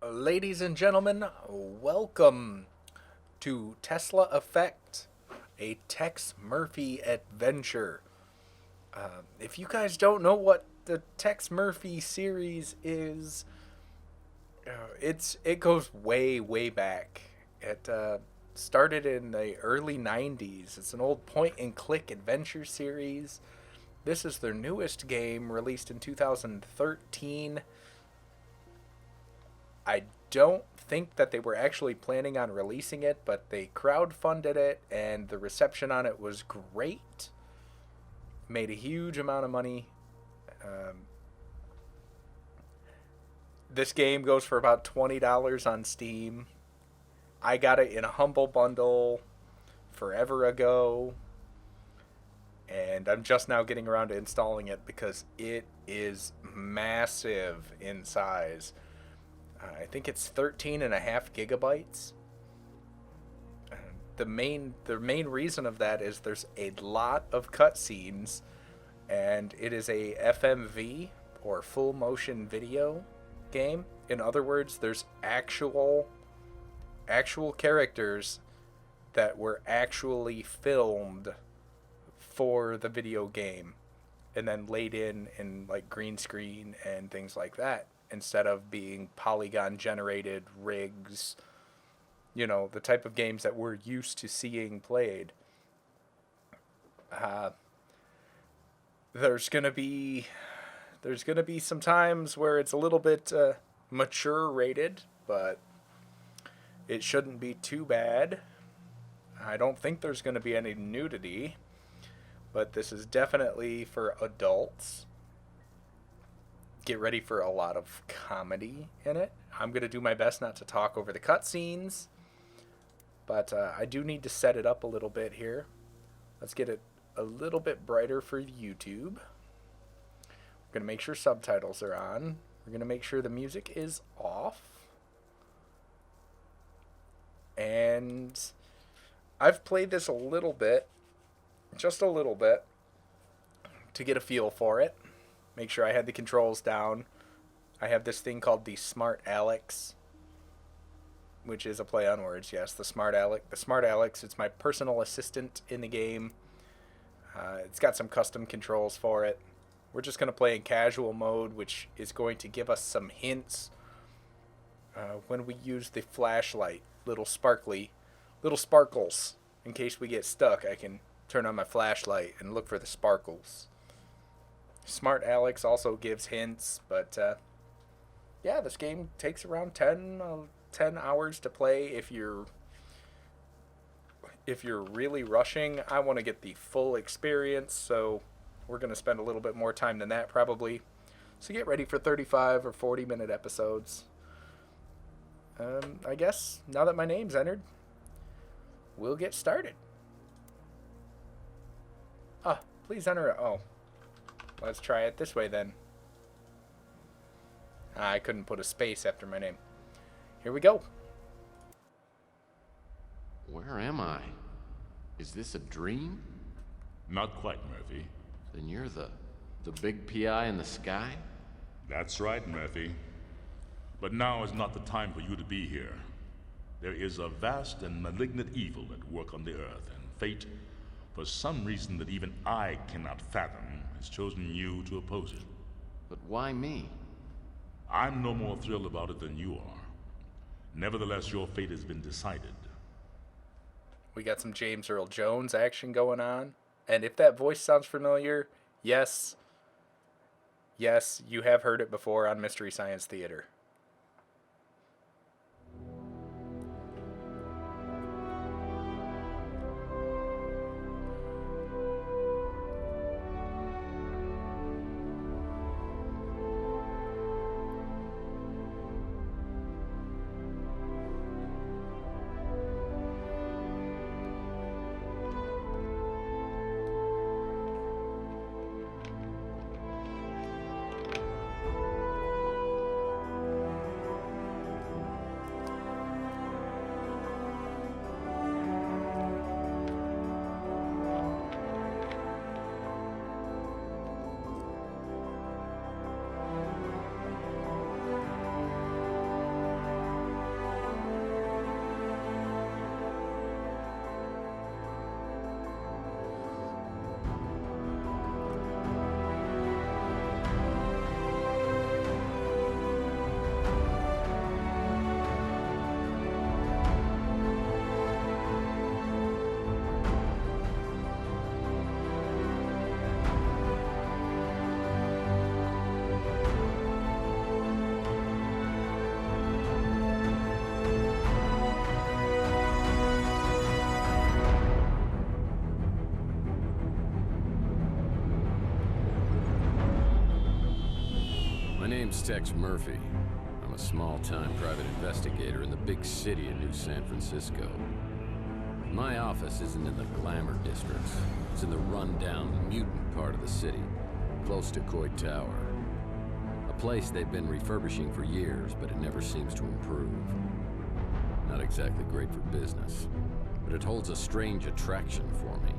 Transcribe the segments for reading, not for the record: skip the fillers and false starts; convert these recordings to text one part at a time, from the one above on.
Ladies and gentlemen, welcome to Tesla Effect, a Tex Murphy adventure. If you guys don't know what the Tex Murphy series is, it goes way back. It started in the early '90s. It's an old point-and-click adventure series. This is their newest game, released in 2013. I don't think that they were actually planning on releasing it, but they crowdfunded it, and the reception on it was great. Made a huge amount of money. Um, this game goes for about $20 on Steam. I got it in a humble bundle forever ago, and I'm just now getting around to installing it because it is massive in size. I think it's 13 and a half gigabytes. The main reason of that is there's a lot of cutscenes, and it is a FMV or full motion video game. In other words, there's actual characters that were actually filmed for the video game and then laid in like green screen and things like that, instead of being polygon generated rigs, the type of games that we're used to seeing played. Uh, there's gonna be some times where it's a little bit mature rated, but it shouldn't be too bad. I don't think there's gonna be any nudity, but this is definitely for adults. Get ready for a lot of comedy in it. I'm going to do my best not to talk over the cutscenes, but I do need to set it up a little bit here. Let's get it a little bit brighter for YouTube. We're going to make sure subtitles are on. We're going to make sure the music is off. And I've played this a little bit, just a little bit, to get a feel for it. Make sure I had the controls down. I have this thing called the Smart Alex, which is a play on words. Yes, the Smart Alex. The Smart Alex, it's my personal assistant in the game. It's got some custom controls for it. We're just going to play in casual mode, which is going to give us some hints when we use the flashlight. Little sparkles. In case we get stuck, I can turn on my flashlight and look for the sparkles. Smart Alex also gives hints, but yeah, this game takes around 10 hours to play if you're really rushing. I want to get the full experience, so we're going to spend a little bit more time than that probably. So get ready for 35 or 40-minute episodes. I guess now that my name's entered, we'll get started. Please enter it. Oh. Let's try it this way then. I couldn't put a space after my name. Here we go. Where am I? Is this a dream? Not quite, Murphy. Then you're the big PI in the sky? That's right, Murphy. But now is not the time for you to be here. There is a vast and malignant evil at work on the earth, and fate, for some reason that even I cannot fathom, has chosen you to oppose it. But why me? I'm no more thrilled about it than you are. Nevertheless, your fate has been decided. We got some James Earl Jones action going on. And if that voice sounds familiar, yes, you have heard it before on Mystery Science Theater. name's Tex Murphy. I'm a small-time private investigator in the big city of New San Francisco. My office isn't in the glamour districts. It's in the run-down, mutant part of the city, close to Coit Tower. A place they've been refurbishing for years, but it never seems to improve. Not exactly great for business, but it holds a strange attraction for me.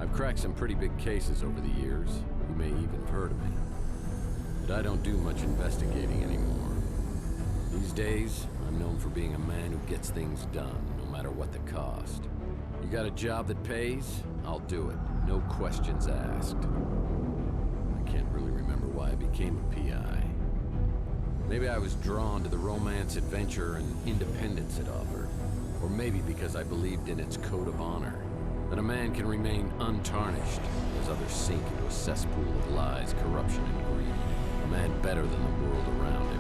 I've cracked some pretty big cases over the years. You may even have heard of me. But I don't do much investigating anymore. These days, I'm known for being a man who gets things done, no matter what the cost. You got a job that pays? I'll do it. No questions asked. I can't really remember why I became a PI. Maybe I was drawn to the romance, adventure, and independence it offered. Or maybe because I believed in its code of honor. That a man can remain untarnished as others sink into a cesspool of lies, corruption, and greed. A man better than the world around him.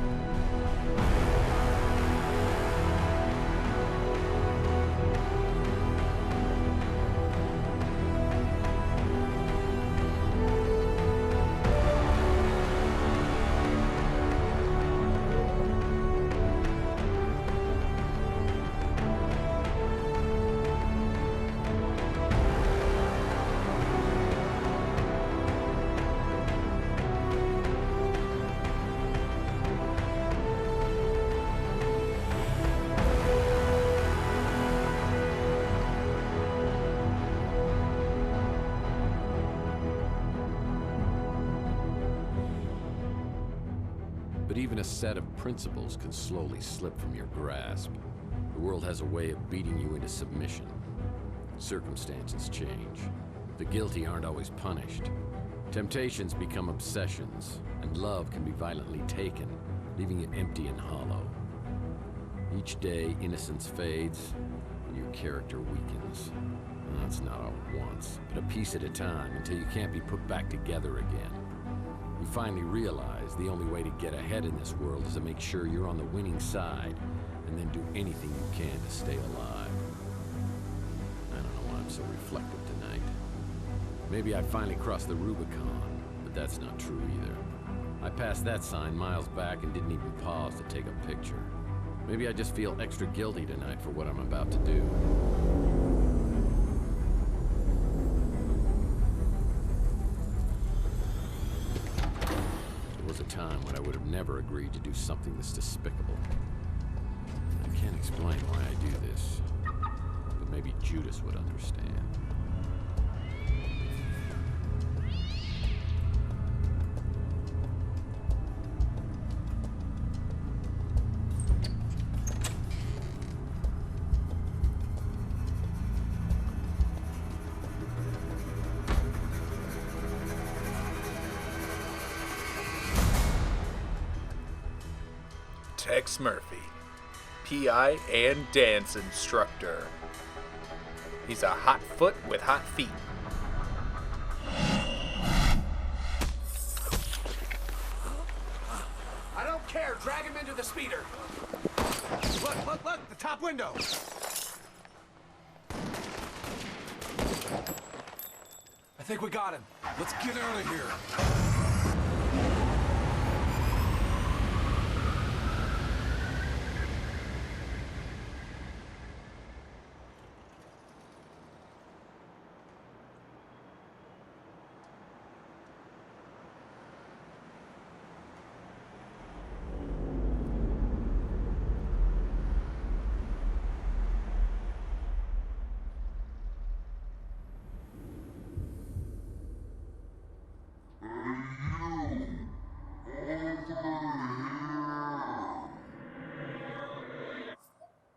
But even a set of principles can slowly slip from your grasp. The world has a way of beating you into submission. Circumstances change. The guilty aren't always punished. Temptations become obsessions, and love can be violently taken, leaving you empty and hollow. Each day, innocence fades, and your character weakens. And that's not all at once, but a piece at a time until you can't be put back together again. You finally realize the only way to get ahead in this world is to make sure you're on the winning side, and then do anything you can to stay alive. I don't know why I'm so reflective tonight. Maybe I finally crossed the Rubicon, but that's not true either. I passed that sign miles back and didn't even pause to take a picture. Maybe I just feel extra guilty tonight for what I'm about to do. There was a time when I would have never agreed to do something this despicable. I can't explain why I do this, but maybe Judas would understand. Tex Murphy, PI and dance instructor. He's a hot foot with hot feet. I don't care. Drag him into the speeder. Look, the top window. I think we got him. Let's get out of here.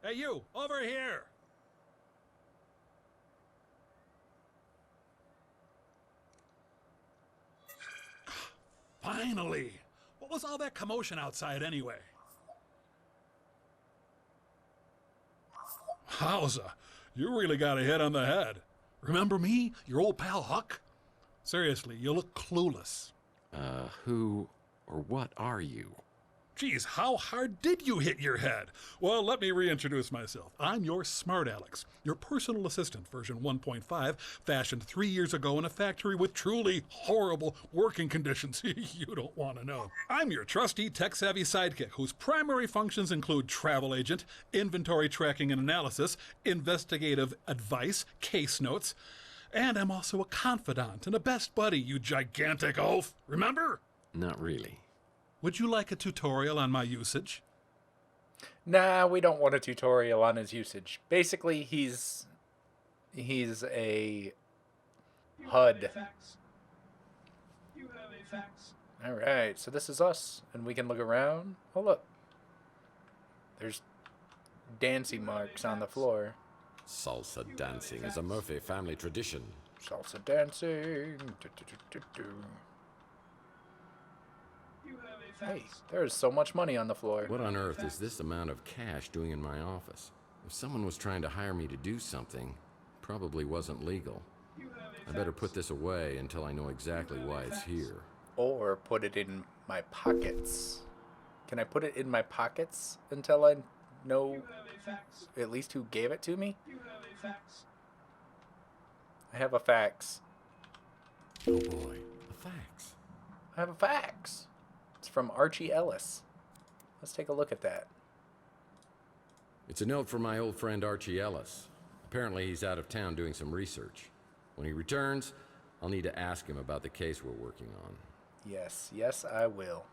Hey, you! Over here! Finally! What was all that commotion outside anyway? Howza, you really got a hit on the head. Remember me? Your old pal Huck? Seriously, you look clueless. Who or what are you? Geez, how hard did you hit your head? Well, let me reintroduce myself. I'm your smart Alex, your personal assistant, version 1.5, fashioned 3 years ago in a factory with truly horrible working conditions. You don't want to know. I'm your trusty, tech-savvy sidekick, whose primary functions include travel agent, inventory tracking and analysis, investigative advice, case notes, and I'm also a confidant and a best buddy, you gigantic oaf. Remember? Not really. Would you like a tutorial on my usage? Nah, we don't want a tutorial on his usage. Basically, he's a HUD. Alright, so this is us, and we can look around. Oh, look. There's dancing marks on the floor. Salsa dancing is a Murphy family tradition. Salsa dancing. Hey, there's so much money on the floor. What on earth is this amount of cash doing in my office? If someone was trying to hire me to do something, it probably wasn't legal. I better put this away until I know exactly why it's here. Or put it in my pockets. Can I put it in my pockets until I know at least who gave it to me? I have a fax. Oh boy, a fax. I have a fax. It's from Archie Ellis. Let's take a look at that. It's a note from my old friend Archie Ellis. Apparently he's out of town doing some research. When he returns, I'll need to ask him about the case we're working on. Yes, yes, I will.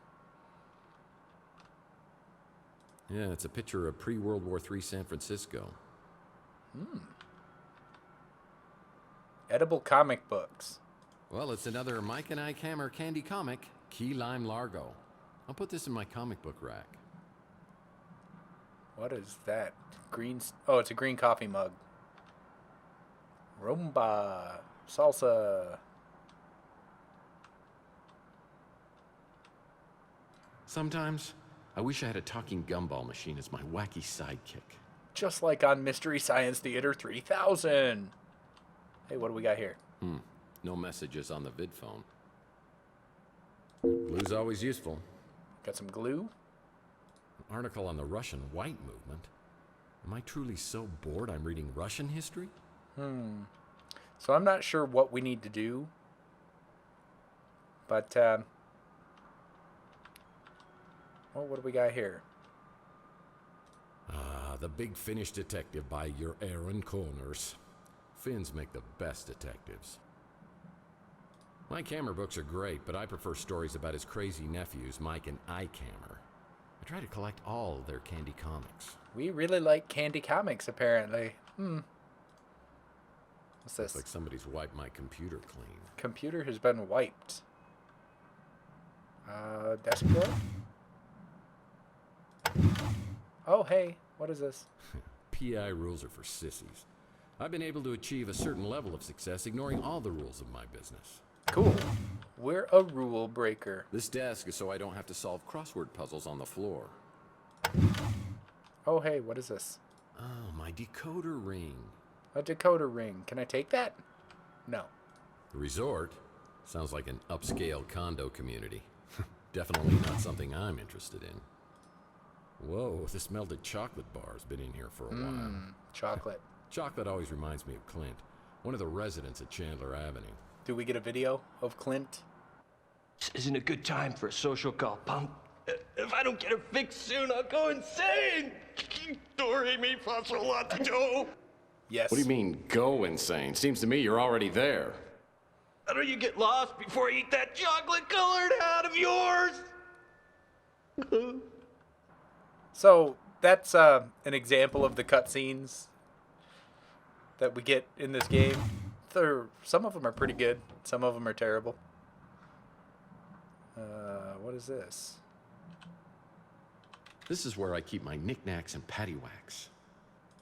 Yeah, it's a picture of pre-World War III San Francisco. Edible comic books. Well, it's another Mike and Ike Hammer candy comic, Key Lime Largo. I'll put this in my comic book rack. What is that? Green... Oh, it's a green coffee mug. Rumba. Salsa. Sometimes, I wish I had a talking gumball machine as my wacky sidekick. Just like on Mystery Science Theater 3000. Hey, what do we got here? No messages on the vid phone. Glue's always useful. Got some glue? An article on the Russian White Movement. Am I truly so bored I'm reading Russian history? So I'm not sure what we need to do. But, well, what do we got here? The Big Finnish Detective by your Aaron Corners. Finns make the best detectives. Mike Hammer books are great, but I prefer stories about his crazy nephews, Mike and Ike Hammer. I try to collect all of their candy comics. We really like candy comics, apparently. What's this? It's like somebody's wiped my computer clean. Computer has been wiped. Desk drawer? Oh, hey. What is this? PI rules are for sissies. I've been able to achieve a certain level of success ignoring all the rules of my business. Cool. We're a rule breaker. This desk is so I don't have to solve crossword puzzles on the floor. Oh, hey, what is this? Oh, my decoder ring. A decoder ring. Can I take that? No. The resort sounds like an upscale condo community. Definitely not something I'm interested in. Whoa, this melted chocolate bar's been in here for a while. Chocolate. Chocolate always reminds me of Clint, one of the residents at Chandler Avenue. Do we get a video of Clint? This isn't a good time for a social call, punk. If I don't get it fixed soon, I'll go insane. Dory me fasolato. Yes. What do you mean, go insane? Seems to me you're already there. How do you get lost before I eat that chocolate-colored hat of yours? So, that's an example of the cutscenes that we get in this game. Some of them are pretty good. Some of them are terrible. What is this? This is where I keep my knickknacks and paddywhacks.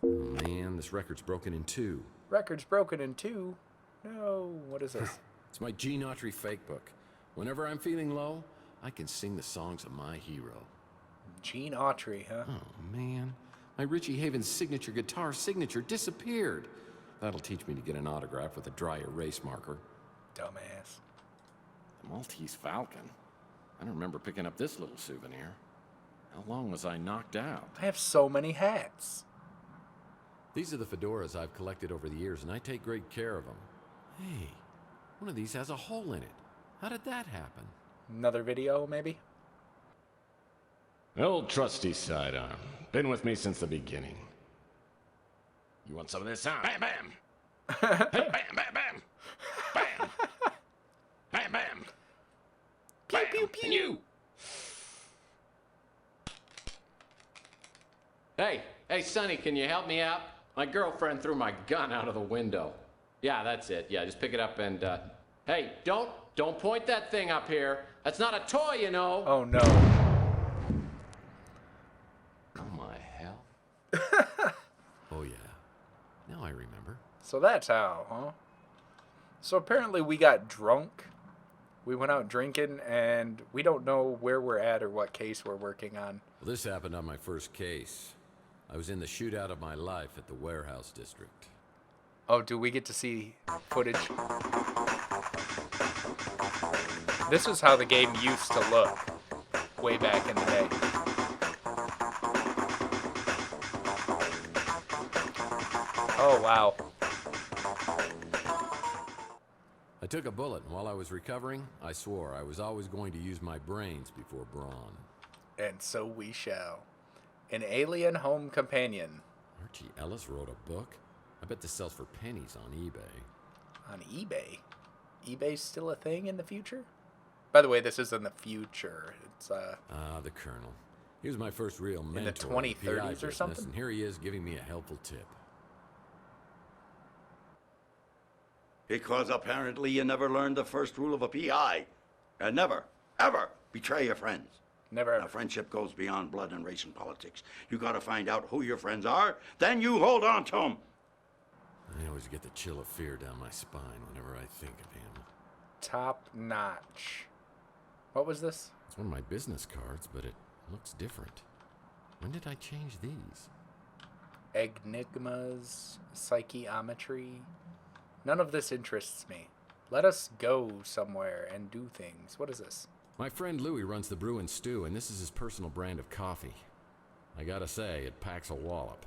Oh man, this record's broken in two. Record's broken in two. No, what is this? It's my Gene Autry fake book. Whenever I'm feeling low, I can sing the songs of my hero. Gene Autry, huh? Oh man, my Richie Havens signature guitar signature disappeared. That'll teach me to get an autograph with a dry erase marker. Dumbass. The Maltese Falcon. I don't remember picking up this little souvenir. How long was I knocked out? I have so many hats. These are the fedoras I've collected over the years, and I take great care of them. Hey, one of these has a hole in it. How did that happen? Another video, maybe? Old trusty sidearm. Been with me since the beginning. You want some of this, huh? Bam, bam! Hey, bam, bam, bam! Bam! Bam, bam! Bam! Pew, pew. And you! Hey, Sonny, can you help me out? My girlfriend threw my gun out of the window. Yeah, that's it. Yeah, just pick it up and, hey, don't point that thing up here. That's not a toy, you know. Oh no. Oh, my hell. Oh, yeah. Now I remember. So that's how, huh? So apparently we got drunk. We went out drinking, and we don't know where we're at or what case we're working on. Well, this happened on my first case. I was in the shootout of my life at the warehouse district. Oh, do we get to see footage? This is how the game used to look way back in the day. Oh, wow. I took a bullet, and while I was recovering, I swore I was always going to use my brains before brawn. And so we shall. An Alien Home Companion. Archie Ellis wrote a book? I bet this sells for pennies on eBay. On eBay? eBay's still a thing in the future? By the way, this is in the future. It's, the Colonel. He was my first real mentor in the 2030s or business, something? and here he is giving me a helpful tip. Because apparently you never learned the first rule of a PI. And never, ever betray your friends. Never Now, ever. friendship goes beyond blood and race and politics. You gotta find out who your friends are, then you hold on to them. I always get the chill of fear down my spine whenever I think of him. Top notch. What was this? It's one of my business cards, but it looks different. When did I change these? Enigmas, psychometry. None of this interests me. Let us go somewhere and do things. What is this? My friend Louie runs the Brew and Stew, and this is his personal brand of coffee. I gotta say, it packs a wallop.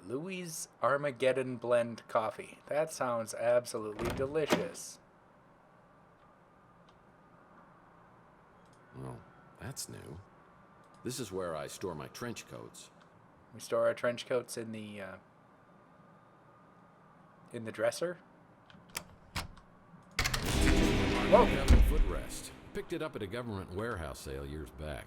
Louis Armageddon Blend Coffee. That sounds absolutely delicious. Well, that's new. This is where I store my trench coats. We store our trench coats in the dresser. Whoa! Government footrest. Picked it up at a government warehouse sale years back.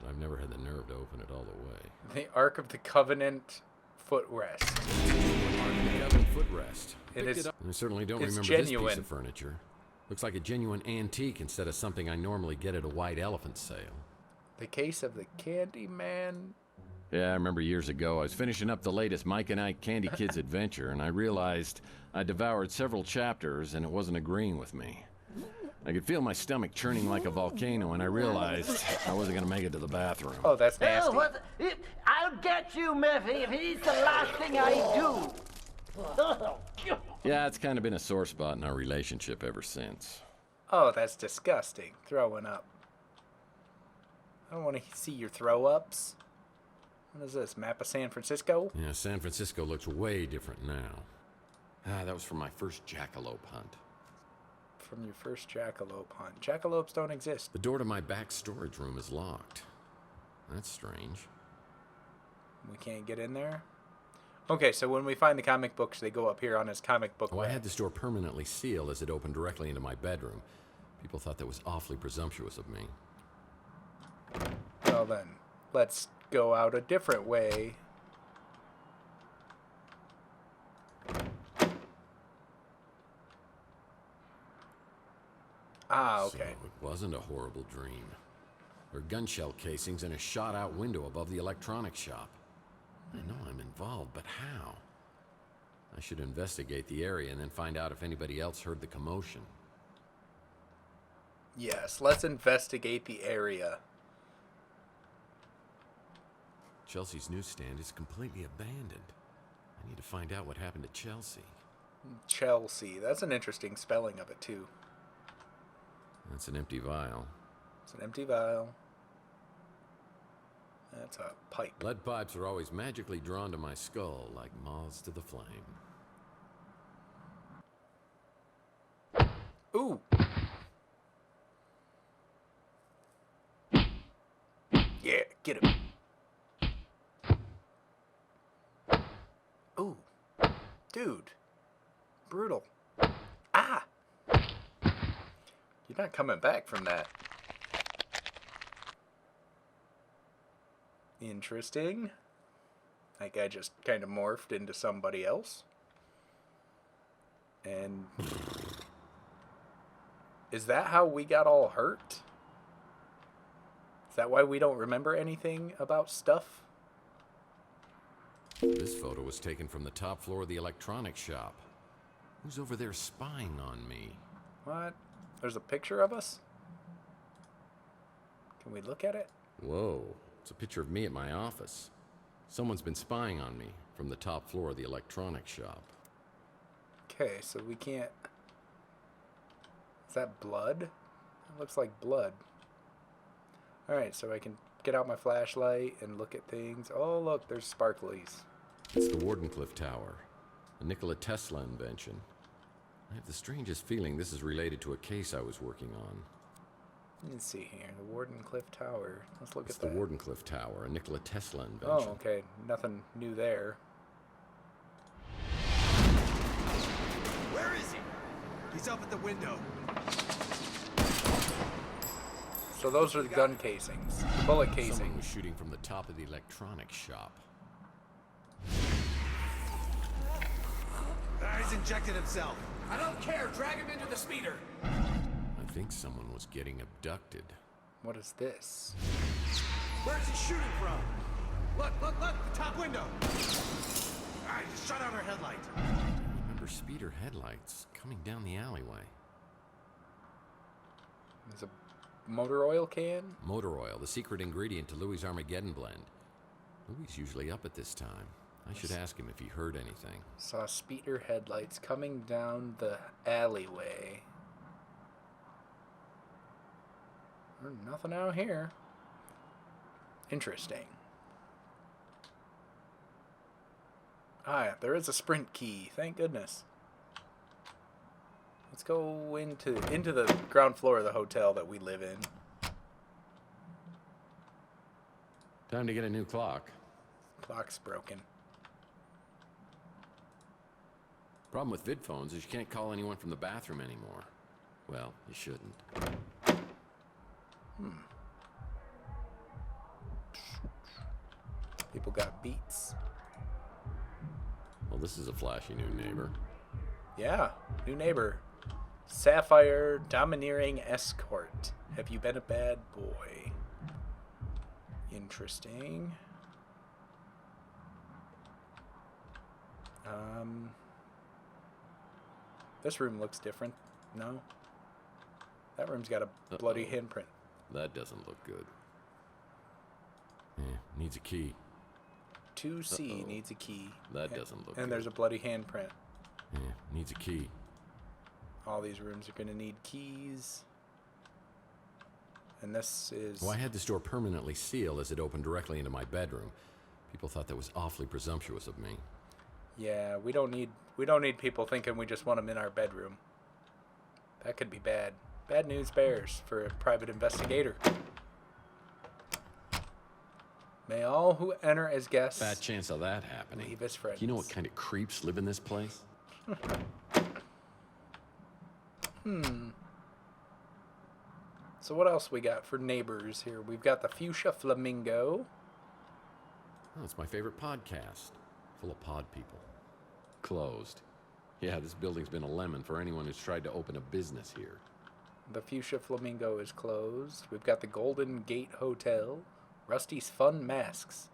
But I've never had the nerve to open it all the way. The Ark of the Covenant footrest. The Covenant footrest. It Picked is- it up. I certainly don't it's remember this genuine. piece of furniture. Looks like a genuine antique instead of something I normally get at a white elephant sale. The Case of the Candyman. Yeah, I remember years ago, I was finishing up the latest Mike and Ike Candy Kids adventure, and I realized I devoured several chapters and it wasn't agreeing with me. I could feel my stomach churning like a volcano, and I realized I wasn't going to make it to the bathroom. Oh, that's nasty. Oh, I'll get you, Murphy, if it's the last thing I do. Yeah, it's kind of been a sore spot in our relationship ever since. Oh, that's disgusting. Throwing up. I don't want to see your throw-ups. What is this, map of San Francisco? Yeah, San Francisco looks way different now. That was from my first jackalope hunt. From your first jackalope hunt. Jackalopes don't exist. The door to my back storage room is locked. That's strange. We can't get in there? Okay, so when we find the comic books, they go up here on his comic book Oh, I rack. had this door permanently sealed as it opened directly into my bedroom. People thought that was awfully presumptuous of me. Well then, let's go out a different way. Ah, okay. So it wasn't a horrible dream. There are gun shell casings and a shot-out window above the electronics shop. I know I'm involved, but how? I should investigate the area and then find out if anybody else heard the commotion. Yes, let's investigate the area. Chelsea's newsstand is completely abandoned. I need to find out what happened to Chelsea. Chelsea. That's an interesting spelling of it, too. That's an empty vial. It's an empty vial. That's a pipe. Lead pipes are always magically drawn to my skull like moths to the flame. Ooh. Yeah, get him. Ooh. Dude. Brutal. Ah! You're not coming back from that. Interesting. That guy just kind of morphed into somebody else. And... is that how we got all hurt? Is that why we don't remember anything about stuff? This photo was taken from the top floor of the electronics shop. Who's over there spying on me? What? There's a picture of us? Can we look at it? Whoa, it's a picture of me at my office. Someone's been spying on me from the top floor of the electronics shop. Okay, so we can't... Is that blood? It looks like blood. Alright, so I can get out my flashlight and look at things. Oh, look, there's sparklies. It's the Wardenclyffe Tower, a Nikola Tesla invention. I have the strangest feeling this is related to a case I was working on. Let's see here, the Wardenclyffe Tower. Let's look It's at that. the Wardenclyffe Tower, a Nikola Tesla invention. Oh, okay. Nothing new there. Where is he? He's up at the window. So those are the gun casings, the bullet Someone casings. was shooting from the top of the electronics shop. He's injected himself. I don't care. Drag him into the speeder. I think someone was getting abducted. What is this? Where's he shooting from? Look, look, look. The top window. I just shut out her headlight. I remember speeder headlights coming down the alleyway. There's a motor oil can? Motor oil, the secret ingredient to Louis' Armageddon blend. Louis usually up at this time. I should ask him if he heard anything. Saw speeder headlights coming down the alleyway. There's nothing out here. Interesting. Ah, there is a sprint key. Thank goodness. Let's go into the ground floor of the hotel that we live in. Time to get a new clock. Clock's broken. Problem with vid phones is you can't call anyone from the bathroom anymore. Well, you shouldn't. People got beats. Well, this is a flashy new neighbor. Yeah, new neighbor. Sapphire domineering escort. Have you been a bad boy? Interesting. This room looks different. No? That room's got a bloody handprint. That doesn't look good. Yeah, needs a key. 2C needs a key. That doesn't look good. And there's a bloody handprint. Yeah, needs a key. All these rooms are going to need keys. And this is... Well, I had this door permanently sealed as it opened directly into my bedroom. People thought that was awfully presumptuous of me. Yeah, we don't need people thinking we just want them in our bedroom. That could be bad. Bad news bears for a private investigator. May all who enter as guests Fat chance of that happening. leave as friends. You know what kind of creeps live in this place? So what else we got for neighbors here? We've got the Fuchsia Flamingo. Oh, it's my favorite podcast. Full of pod people. Closed. Yeah, this building's been a lemon for anyone who's tried to open a business here. The Fuchsia Flamingo is closed. We've got the Golden Gate Hotel. Rusty's Fun Masks.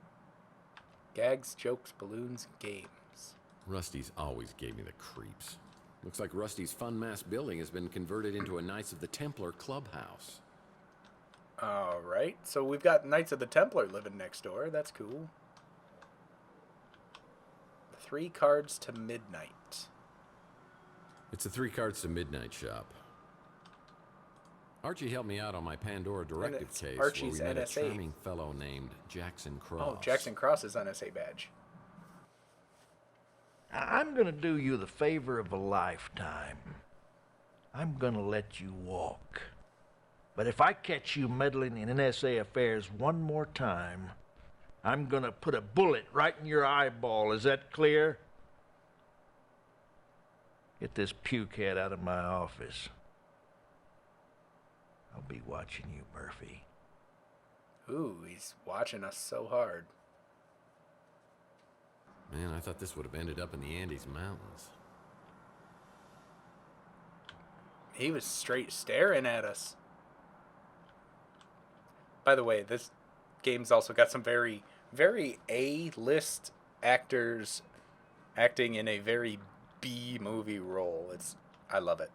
Gags, jokes, balloons, games. Rusty's always gave me the creeps. Looks like Rusty's Fun Mass building has been converted into a Knights of the Templar clubhouse. Alright, so we've got Knights of the Templar living next door. That's cool. 3 cards to midnight. It's a 3 cards to midnight shop. Archie helped me out on my Pandora directive it's case Archie's where we met NSA. a charming fellow named Jackson Cross. Oh, Jackson Cross's NSA badge. I'm gonna do you the favor of a lifetime. I'm gonna let you walk. But if I catch you meddling in NSA affairs one more time, I'm gonna put a bullet right in your eyeball. Is that clear? Get this pukehead out of my office. I'll be watching you, Murphy. Ooh, he's watching us so hard. Man, I thought this would have ended up in the Andes Mountains. He was straight staring at us. By the way, this game's also got some very, very A-list actors acting in a very B-movie role. I love it.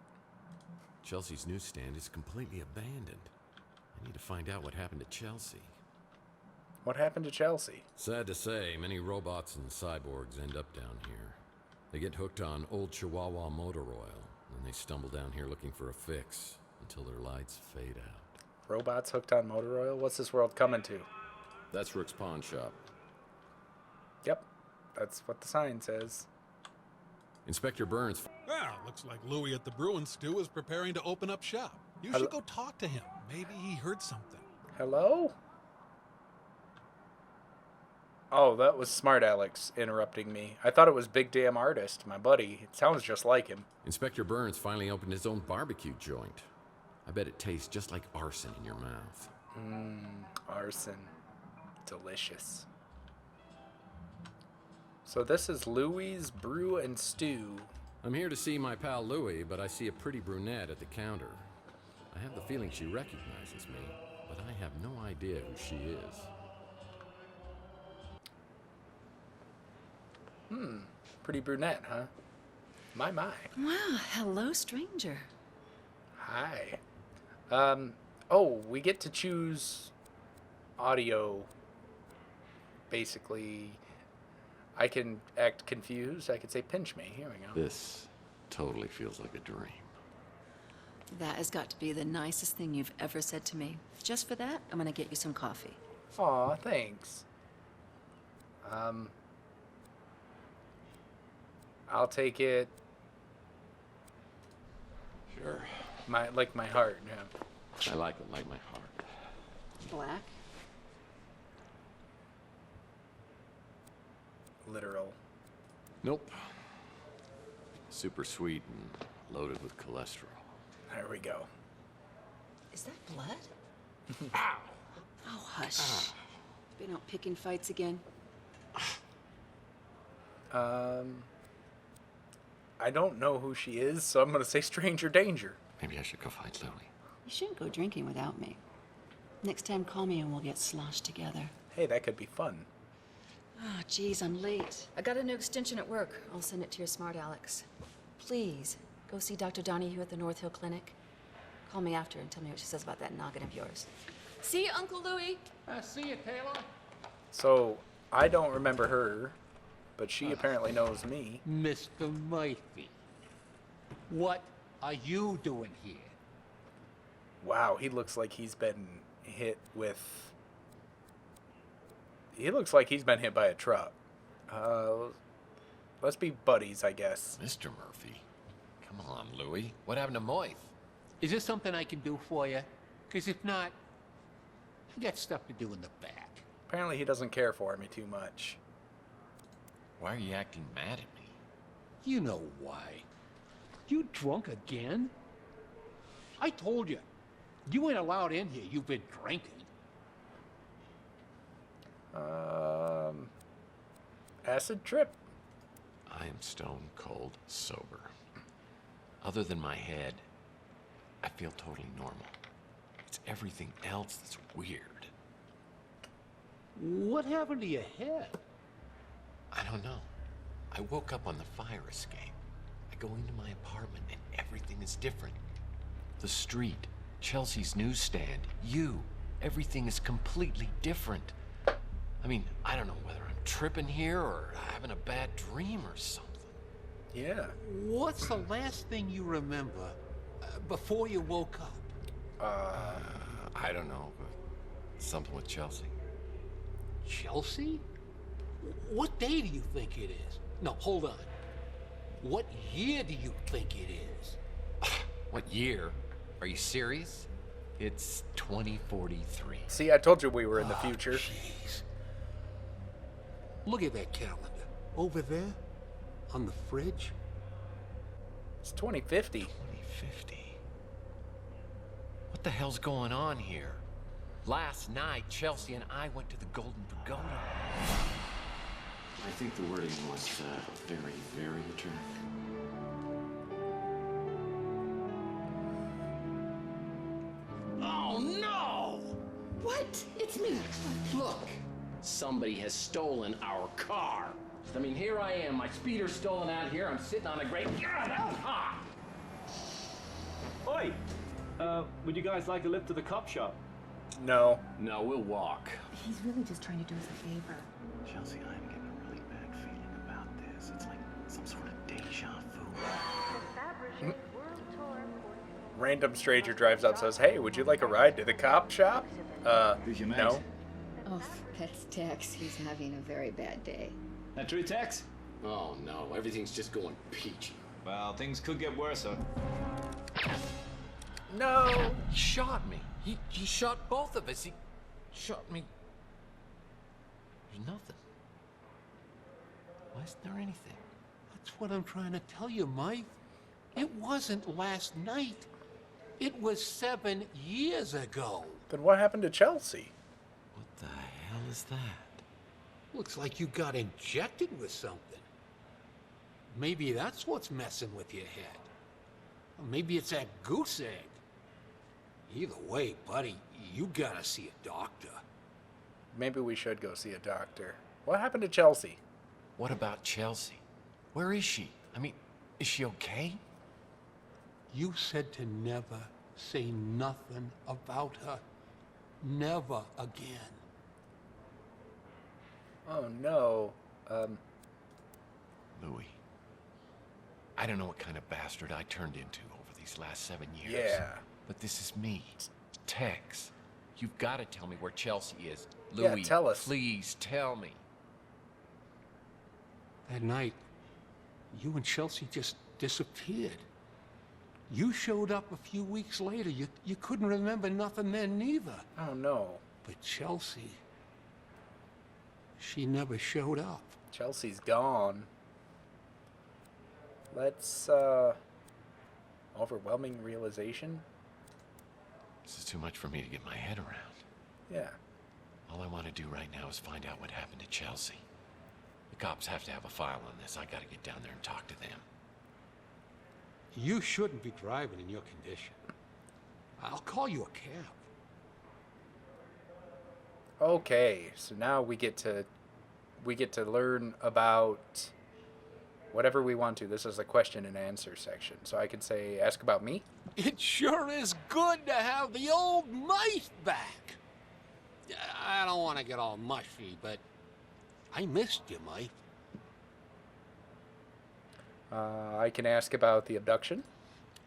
Chelsea's newsstand is completely abandoned. I need to find out what happened to Chelsea. What happened to Chelsea? Sad to say, many robots and cyborgs end up down here. They get hooked on old Chihuahua motor oil, and they stumble down here looking for a fix until their lights fade out. Robots hooked on motor oil? What's this world coming to? That's Rick's pawn shop. Yep, that's what the sign says. Inspector Burns. Well, looks like Louis at the Bruin Stew is preparing to open up shop. You should go talk to him. Maybe he heard something. Hello? Oh, that was Smart Alex interrupting me. I thought it was Big Damn Artist, my buddy. It sounds just like him. Inspector Burns finally opened his own barbecue joint. I bet it tastes just like arson in your mouth. Arson. Delicious. So this is Louie's Brew and Stew. I'm here to see my pal Louie, but I see a pretty brunette at the counter. I have the feeling she recognizes me, but I have no idea who she is. Pretty brunette, huh? My. Wow, hello, stranger. Hi. Oh, we get to choose audio. Basically, I can act confused. I could say, pinch me. Here we go. This totally feels like a dream. That has got to be the nicest thing you've ever said to me. Just for that, I'm gonna get you some coffee. Aw, thanks. I'll take it. Sure. Like my heart, yeah. I like it like my heart. Black? Literal. Nope. Super sweet and loaded with cholesterol. There we go. Is that blood? Ow! Oh, hush. Been out picking fights again? I don't know who she is, so I'm gonna say stranger danger. Maybe I should go find Louie. You shouldn't go drinking without me. Next time, call me and we'll get sloshed together. Hey, that could be fun. Oh, geez, I'm late. I got a new extension at work. I'll send it to your smart Alex. Please, go see Dr. Donahue at the North Hill Clinic. Call me after and tell me what she says about that noggin of yours. See you, Uncle Louie. See you, Taylor. So, I don't remember her, but she apparently knows me. Mr. Murphy, what are you doing here? Wow, he looks like he's been hit with... He looks like he's been hit by a truck. Let's be buddies, I guess. Mr. Murphy. Come on, Louie. What happened to Moith? Is there something I can do for you? Because if not, I got stuff to do in the back. Apparently he doesn't care for me too much. Why are you acting mad at me? You know why. You drunk again? I told you. You ain't allowed in here. You've been drinking. Acid trip. I am stone cold sober. Other than my head, I feel totally normal. It's everything else that's weird. What happened to your head? I don't know. I woke up on the fire escape. I go into my apartment and everything is different. The street, Chelsea's newsstand, you, everything is completely different. I mean, I don't know whether I'm tripping here or having a bad dream or something. Yeah. What's the last thing you remember before you woke up? I don't know, but something with Chelsea. Chelsea? What day do you think it is? No, hold on. What year do you think it is? What year? Are you serious? It's 2043. See, I told you we were in the future. Jeez. Look at that calendar. Over there, on the fridge. It's 2050. 2050. What the hell's going on here? Last night, Chelsea and I went to the Golden Pagoda. I think the wording was very, very attractive. Oh no! What? It's me. Look, somebody has stolen our car. I mean, here I am, my speeder's stolen out here. I'm sitting on a great. God, that was hot! Oi! Would you guys like a lift to the cop shop? No. No, we'll walk. He's really just trying to do us a favor. Chelsea, I'm getting a really bad feeling about this. It's like some sort of deja vu. Random stranger drives up, says, "Hey, would you like a ride to the cop shop?" Who's your mate? No. Oh, that's Tex. He's having a very bad day. That true, Tex? Oh no, everything's just going peachy. Well, things could get worse, sir. No. He shot me. He shot both of us. He shot me. There's nothing. Why isn't there anything? That's what I'm trying to tell you, Mike. It wasn't last night. It was 7 years ago. Then what happened to Chelsea? What the hell is that? Looks like you got injected with something. Maybe that's what's messing with your head. Or maybe it's that goose egg. Either way, buddy, you gotta see a doctor. Maybe we should go see a doctor. What happened to Chelsea? What about Chelsea? Where is she? I mean, is she okay? You said to never say nothing about her. Never again. Oh no. Louis. I don't know what kind of bastard I turned into over these last 7 years. Yeah. But this is me, Tex. You've got to tell me where Chelsea is. Yeah, Louis, tell us. please tell me. That night, you and Chelsea just disappeared. You showed up a few weeks later. You couldn't remember nothing then neither. Oh no. But Chelsea, she never showed up. Chelsea's gone. Let's, overwhelming realization? This is too much for me to get my head around. Yeah. All I want to do right now is find out what happened to Chelsea. The cops have to have a file on this. I got to get down there and talk to them. You shouldn't be driving in your condition. I'll call you a cab. Okay, so now we get to learn about whatever we want to. This is a question and answer section. So I can say, ask about me? It sure is good to have the old mice back. I don't want to get all mushy, but I missed you, Mike. I can ask about the abduction.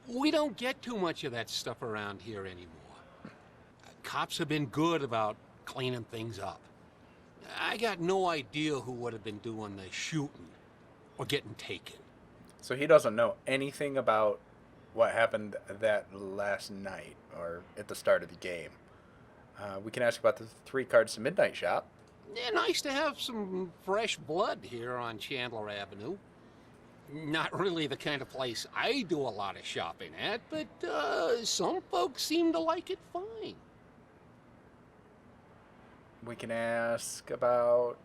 We don't get too much of that stuff around here anymore. Cops have been good about cleaning things up. I got no idea who would have been doing the shooting or getting taken. So he doesn't know anything about what happened that last night or at the start of the game. We can ask about the 3 Cards to Midnight shop. Yeah, nice to have some fresh blood here on Chandler Avenue. Not really the kind of place I do a lot of shopping at, but some folks seem to like it fine. We can ask about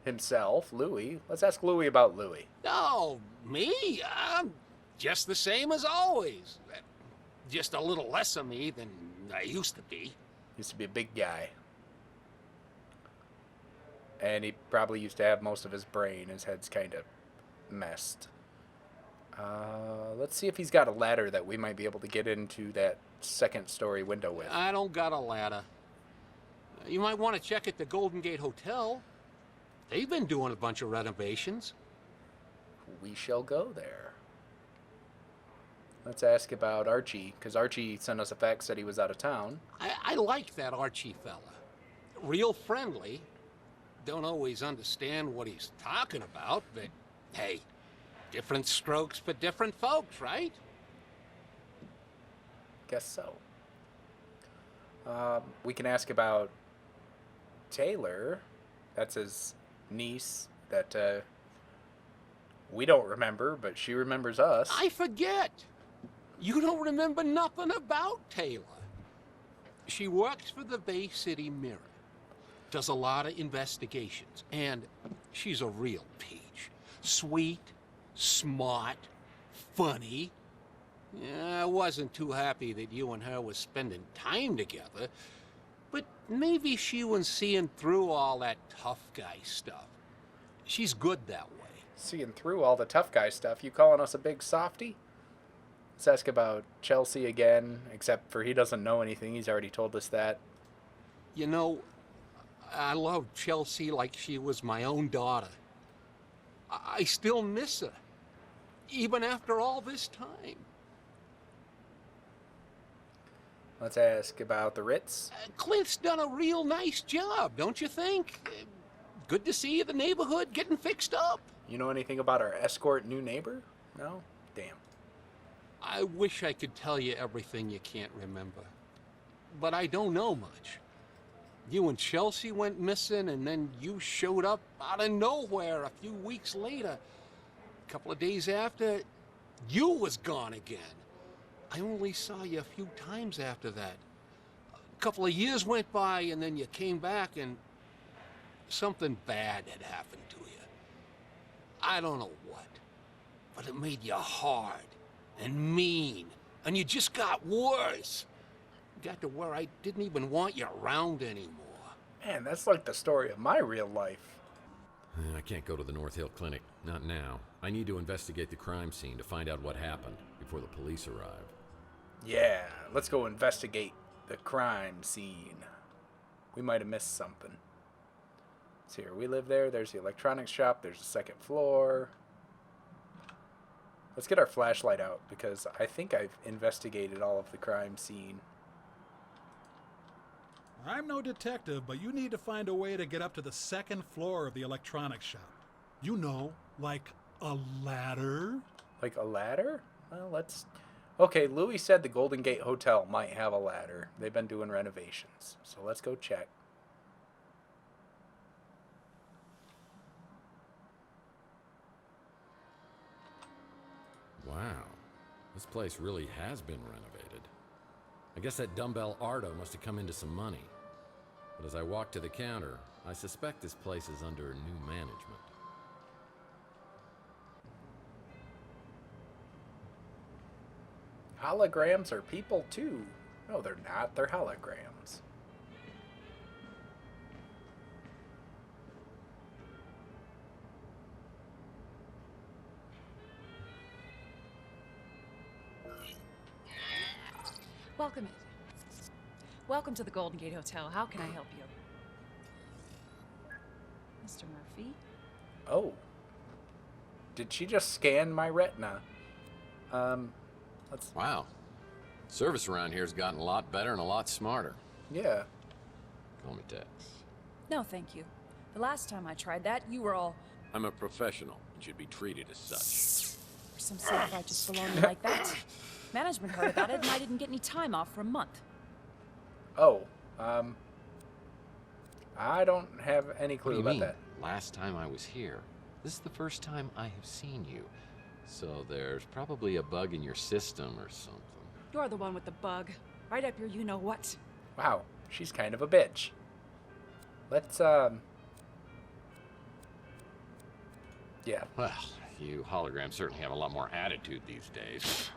himself, Louis. Let's ask Louis about Louis. Oh, me? I'm just the same as always. Just a little less of me than I used to be. Used to be a big guy. And he probably used to have most of his brain. His head's kind of messed. Let's see if he's got a ladder that we might be able to get into that second story window with. I don't got a ladder. You might want to check at the Golden Gate Hotel. They've been doing a bunch of renovations. We shall go there. Let's ask about Archie, because Archie sent us a fax, said he was out of town. I like that Archie fella. Real friendly. Don't always understand what he's talking about, but hey, different strokes for different folks, right? Guess so. We can ask about Taylor. That's his niece that we don't remember, but she remembers us. I forget. You don't remember nothing about Taylor. She works for the Bay City Mirror, does a lot of investigations, and she's a real peach. Sweet, smart, funny. Yeah, I wasn't too happy that you and her were spending time together, but maybe she was seeing through all that tough guy stuff. She's good that way. Seeing through all the tough guy stuff. You calling us a big softy? Let's ask about Chelsea again, except for he doesn't know anything. He's already told us that. You know, I love Chelsea like she was my own daughter. I still miss her, even after all this time. Let's ask about the Ritz. Clint's done a real nice job, don't you think? Good to see the neighborhood getting fixed up. You know anything about our escort new neighbor? No? Damn. I wish I could tell you everything you can't remember, but I don't know much. You and Chelsea went missing, and then you showed up out of nowhere a few weeks later. A couple of days after, you was gone again. I only saw you a few times after that. A couple of years went by, and then you came back, and something bad had happened to you. I don't know what, but it made you hard and mean, and you just got worse. Got to where I didn't even want you around anymore. Man, that's like the story of my real life. I can't go to the North Hill Clinic. Not now. I need to investigate the crime scene to find out what happened before the police arrive. Yeah, let's go investigate the crime scene. We might have missed something. Let's see here. We live there. There's the electronics shop. There's the second floor. Let's get our flashlight out because I think I've investigated all of the crime scene. I'm no detective, but you need to find a way to get up to the second floor of the electronics shop. You know, like a ladder. Like a ladder? Well, let's... Okay, Louis said the Golden Gate Hotel might have a ladder. They've been doing renovations. So let's go check. Wow. This place really has been renovated. I guess that dumbbell Ardo must have come into some money. But as I walk to the counter, I suspect this place is under new management. Holograms are people too. No, they're not. They're holograms. Welcome to the Golden Gate Hotel. How can I help you? Mr. Murphy? Oh. Did she just scan my retina? Let's... Wow. Service around here's gotten a lot better and a lot smarter. Yeah. Call me Tex. No, thank you. The last time I tried that, you were all... I'm a professional and should be treated as such. For some self-righteous baloney like that. Management heard about it and I didn't get any time off for a month. Oh, I don't have any clue What do you about mean? that. Last time I was here. This is the first time I have seen you. So there's probably a bug in your system or something. You're the one with the bug. Right up your you-know-what. Wow, she's kind of a bitch. Let's, yeah. Well, you holograms certainly have a lot more attitude these days.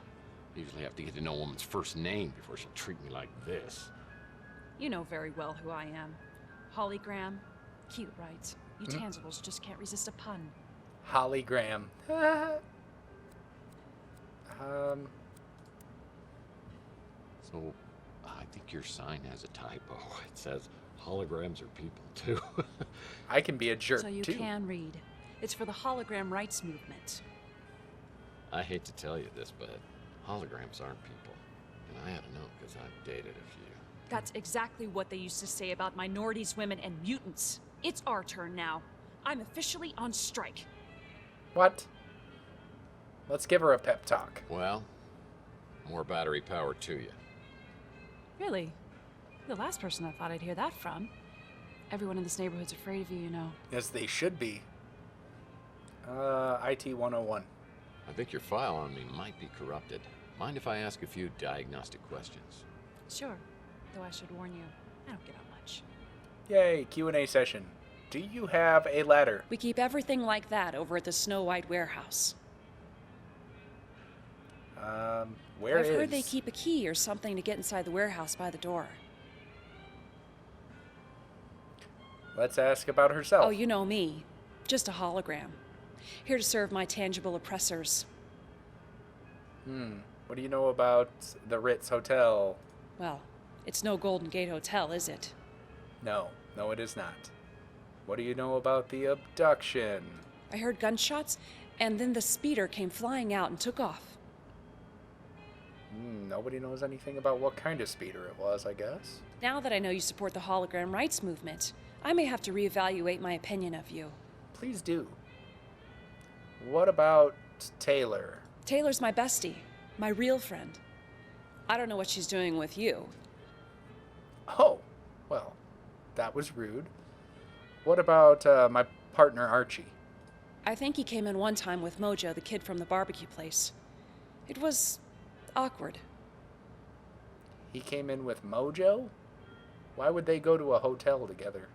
Usually have to get to know a woman's first name before she'll treat me like this. You know very well who I am. Hologram. Cute, right? You tangibles just can't resist a pun. Hologram. So, I think your sign has a typo. It says holograms are people, too. I can be a jerk, so you too. can read. It's for the hologram rights movement. I hate to tell you this, but Holograms aren't people. And I had to know because I've dated a few. That's exactly what they used to say about minorities, women, and mutants. It's our turn now. I'm officially on strike. What? Let's give her a pep talk. Well, more battery power to you. Really? You're the last person I thought I'd hear that from. Everyone in this neighborhood's afraid of you, you know. Yes, they should be. IT 101. I think your file on me might be corrupted. Mind if I ask a few diagnostic questions? Sure. Though I should warn you, I don't get out much. Yay, Q&A session. Do you have a ladder? We keep everything like that over at the Snow White warehouse. Where I've heard they keep a key or something to get inside the warehouse by the door. Let's ask about herself. Oh, you know me. Just a hologram. Here to serve my tangible oppressors. What do you know about the Ritz Hotel? Well, it's no Golden Gate Hotel, is it? No, it is not. What do you know about the abduction? I heard gunshots, and then the speeder came flying out and took off. Nobody knows anything about what kind of speeder it was, I guess. Now that I know you support the hologram rights movement, I may have to reevaluate my opinion of you. Please do. What about Taylor? Taylor's my bestie, my real friend. I don't know what she's doing with you. Oh, well, that was rude. What about my partner Archie? I think he came in one time with Mojo, the kid from the barbecue place. It was awkward. He came in with Mojo? Why would they go to a hotel together?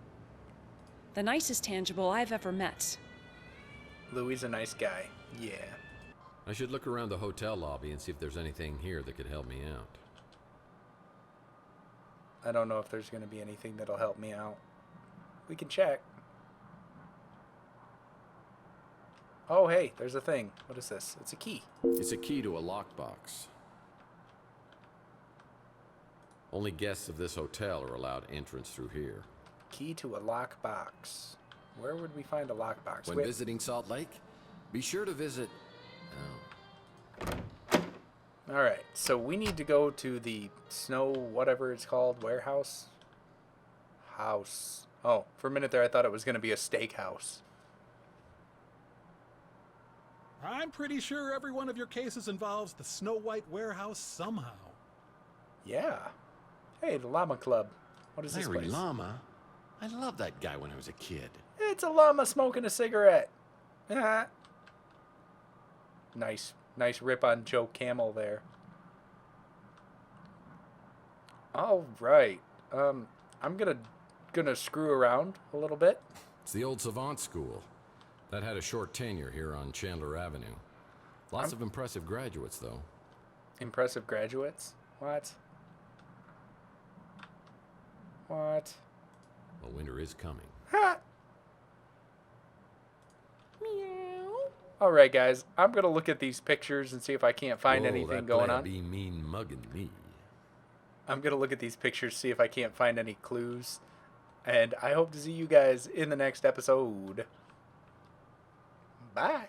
The nicest tangible I've ever met. Louis a nice guy. Yeah. I should look around the hotel lobby and see if there's anything here that could help me out. I don't know if there's going to be anything that'll help me out. We can check. Oh, hey, there's a thing. What is this? It's a key. It's a key to a lockbox. Only guests of this hotel are allowed entrance through here. Key to a lockbox. Where would we find a lockbox? When visiting Salt Lake, be sure to visit... Alright, so we need to go to the snow, whatever it's called, warehouse? House. Oh, for a minute there I thought it was going to be a steakhouse. I'm pretty sure every one of your cases involves the Snow White warehouse somehow. Yeah. Hey, the Llama Club. What is this Larry place? Llama? I loved that guy when I was a kid. It's a llama smoking a cigarette. Nice rip on Joe Camel there. All right. I'm gonna screw around a little bit. It's the old Savant School. That had a short tenure here on Chandler Avenue. Lots of impressive graduates, though. Impressive graduates? What? What? Well, winter is coming. Ha! Meow. All right, guys. I'm gonna look at these pictures and see if I can't find anything going on. Be mean mugging me. I'm gonna look at these pictures, see if I can't find any clues, and I hope to see you guys in the next episode. Bye.